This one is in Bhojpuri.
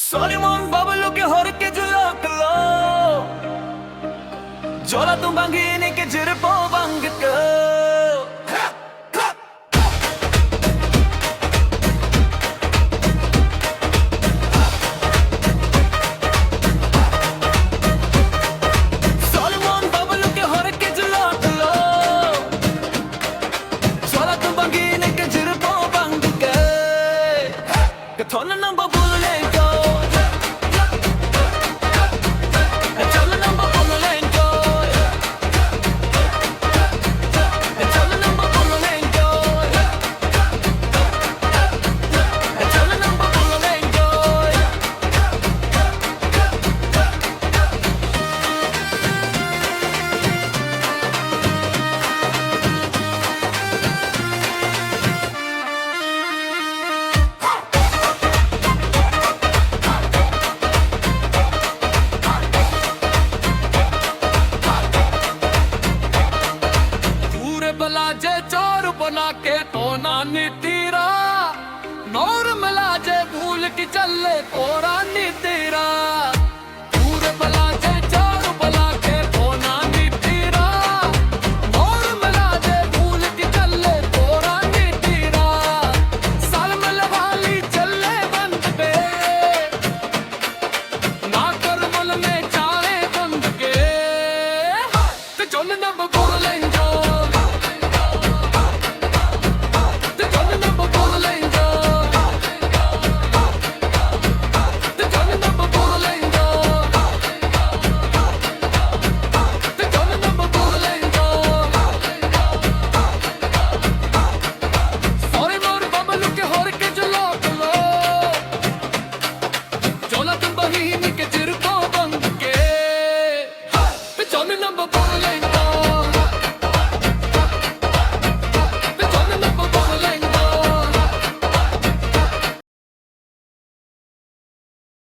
Solimon babalo ke hor ke julak lo Jola tum bangini ke jirpo bang ke Solimon babalo ke hor ke julak lo Jola tum bangini ke jirpo bang ke thon number bulne ko जे चोर बना के तो नानी तेरा नौर मिला जे भूल की चले कोरा नी तेरा पूरे बला जे चोर बना के तो नानी तेरा नौर मिला जे भूल की चले कोरा नी तेरा साल मिल वाली चले बंद पे ना कर मुल में चाहे बंद के ते चल न बोल लेंजो Number 4